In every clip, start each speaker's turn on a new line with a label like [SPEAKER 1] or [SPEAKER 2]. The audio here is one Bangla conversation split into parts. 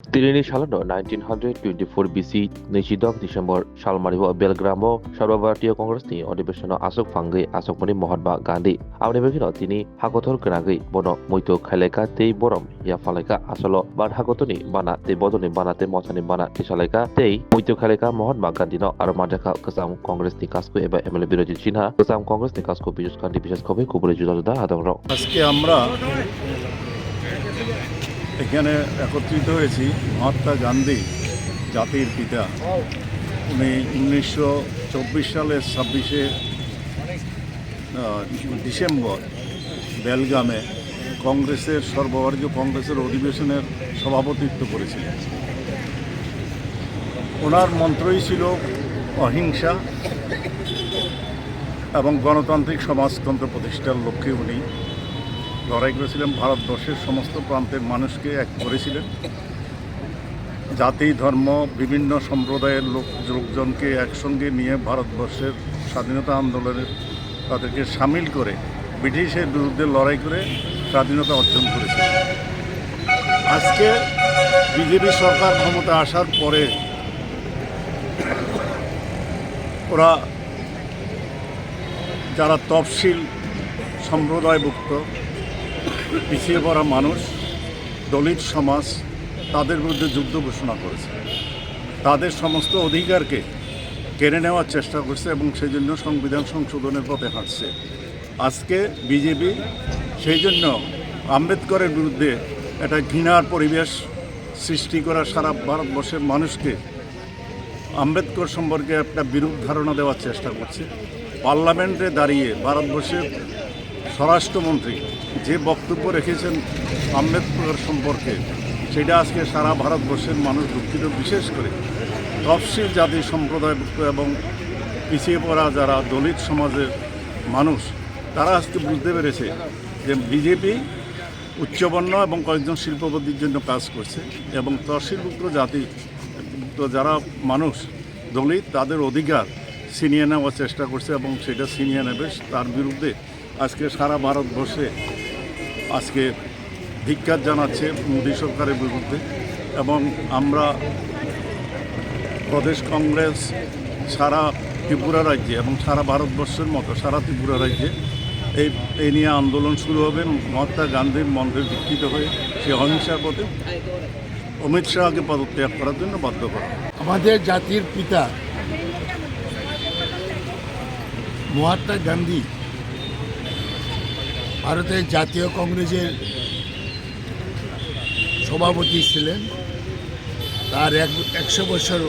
[SPEAKER 1] Tirini Shalano 1924 BC Nishidok December Shalmaribo Belgramo Sarvabharatiya Congress ni Adibeshano Asok Fangai Asokmani Mahatma Gandhi Amni Begino Tini Hakothor Krangai Bono Muito Khaleka Tei Borom Ya Faleka Asolo Ban Hakotoni Bana Te Bodoni Bana Te Motani Bana Tisaleka Tei Muito Khaleka Mahatma Gandhi no Armadaka Kasam Congress ni Kasko Eba MLA Biroji Chinha Kasam Congress ni Kasko Bijus Kandi Bijus Kobe Kubure Juda Adamro
[SPEAKER 2] আজকে আমরা এখানে একত্রিত হয়েছি মহাত্মা গান্ধী জাতির পিতা। উনি 1924 সালের 26শে ডিসেম্বর বেলগামে কংগ্রেসের সর্বভারতীয় কংগ্রেসের অধিবেশনের সভাপতিত্ব করেছিলেন। ওনার মন্ত্রই ছিল অহিংসা এবং গণতান্ত্রিক সমাজতন্ত্র প্রতিষ্ঠার লক্ষ্যে উনি লড়াই করেছিলেন। ভারতবর্ষের সমস্ত প্রান্তের মানুষকে এক করেছিলেন। জাতি ধর্ম বিভিন্ন সম্প্রদায়ের লোকজনকে একসঙ্গে নিয়ে ভারতবর্ষের স্বাধীনতা আন্দোলনে তাদেরকে সামিল করে ব্রিটিশের বিরুদ্ধে লড়াই করে স্বাধীনতা অর্জন করেছিলেন। আজকে বিজেপি সরকার ক্ষমতা আসার পরে ওরা যারা তফসিল সম্প্রদায়ভুক্ত পিছিয়ে পড়া মানুষ দলিত সমাজ তাদের বিরুদ্ধে যুদ্ধ ঘোষণা করেছে, তাদের সমস্ত অধিকারকে কেড়ে নেওয়ার চেষ্টা করছে এবং সেই জন্য সংবিধান সংশোধনের পথে হাঁটছে। আজকে বিজেপি সেই জন্য আম্বেদকরের বিরুদ্ধে একটা ঘৃণার পরিবেশ সৃষ্টি করা, সারা ভারতবর্ষের মানুষকে আম্বেদকর সম্পর্কে একটা বিরূপ ধারণা দেওয়ার চেষ্টা করছে। পার্লামেন্টে দাঁড়িয়ে ভারতবর্ষের স্বরাষ্ট্রমন্ত্রী যে বক্তব্য রেখেছেন আম্বেদকর সম্পর্কে, সেটা আজকে সারা ভারতবর্ষের মানুষ দুঃখিত। বিশেষ করে তফসিল জাতি সম্প্রদায়ভুক্ত এবং পিছিয়ে পড়া যারা দলিত সমাজের মানুষ, তারা আজকে বুঝতে পেরেছে যে বিজেপি উচ্চবর্ণ এবং কয়েকজন শিল্পপতির জন্য কাজ করছে এবং তফসিলভুক্ত জাতি যারা মানুষ দলিত তাদের অধিকার ছিনিয়ে নেওয়ার চেষ্টা করছে এবং সেটা ছিনিয়ে নেবে। তার বিরুদ্ধে আজকে সারা ভারতবর্ষে আজকে ধিক্কার জানাচ্ছে মোদী সরকারের বিরুদ্ধে। এবং আমরা প্রদেশ কংগ্রেস সারা ত্রিপুরা রাজ্যে এবং সারা ভারতবর্ষের মতো সারা ত্রিপুরা রাজ্যে এই নিয়ে আন্দোলন শুরু হবে। মহাত্মা গান্ধীর মন্ত্রে দীক্ষিত হয়ে সে অহিংসার পথে অমিত শাহকে পদত্যাগ করার জন্য বাধ্য করা।
[SPEAKER 3] আমাদের জাতির পিতা মহাত্মা গান্ধী ভারতের জাতীয় কংগ্রেসের সভাপতি ছিলেন। তার 100 বছর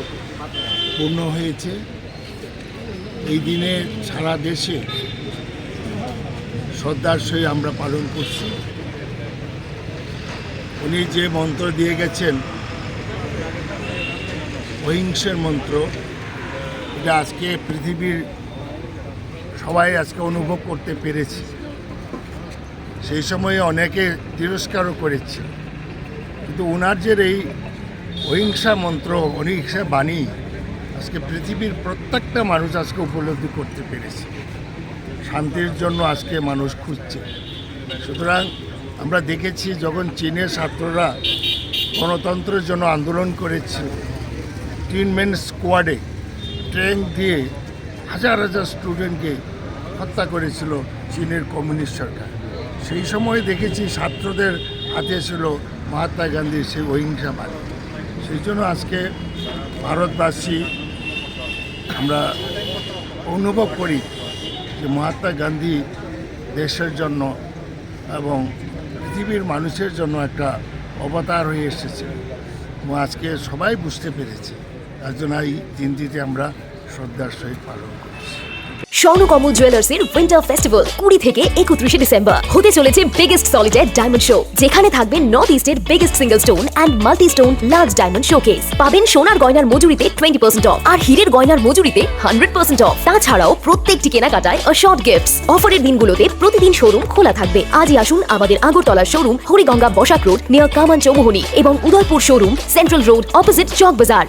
[SPEAKER 3] পূর্ণ হয়েছে। এই দিনে সারা দেশে শ্রদ্ধার সহিত আমরা পালন করছি। উনি যে মন্ত্র দিয়ে গেছেন অহিংসার মন্ত্র, এটা আজকে পৃথিবীর সবাই আজকে অনুভব করতে পেরেছে। সেই সময়ে অনেকে তিরস্কারও করেছে, কিন্তু ওনার যে এই অহিংসা মন্ত্র অহিংসা বাণী আজকে পৃথিবীর প্রত্যেকটা মানুষ আজকে উপলব্ধি করতে পেরেছে। শান্তির জন্য আজকে মানুষ খুঁজছে। সুতরাং আমরা দেখেছি যখন চীনের ছাত্ররা গণতন্ত্রের জন্য আন্দোলন করেছে, টিনমেন স্কোয়াডে ট্রেন দিয়ে হাজার হাজার স্টুডেন্টকে হত্যা করেছিল চীনের কমিউনিস্ট সরকার। সেই সময় দেখেছি ছাত্রদের হাতে ছিল মহাত্মা গান্ধীর সেই অহিংসা বাণী। সেই জন্য আজকে ভারতবাসী আমরা অনুভব করি যে মহাত্মা গান্ধী দেশের জন্য এবং পৃথিবীর মানুষের জন্য একটা অবতার হয়ে এসেছে এবং আজকে সবাই বুঝতে পেরেছে। তার জন্য এই দিনটিতে আমরা শ্রদ্ধার সহিত পালন করছি।
[SPEAKER 4] স্বর্ণকমল জুয়েলার্সের উইন্টার ফেস্টিভ্যাল 20 থেকে 31 ডিসেম্বর হতে চলেছে বিগেস্ট সলিটার ডায়মন্ড শো, যেখানে থাকবে নর্থ ইস্টের biggest single stone and multi stone large diamond showcase. পাবেন সোনার গয়নার মজুরিতে 20% অফ আর হীরের গয়নার মজুরিতে 100% অফ। তাছাড়াও প্রত্যেকটি কেনাকাটায় শর্ট গিফটস। অফারের দিনগুলোতে প্রতিদিন শোরুম খোলা থাকবে। আজই আসুন আমাদের আগরতলার showroom Hariganga Basak road near Kaman Chowmuhani এবং Udaipur showroom central road opposite Chowk বাজার।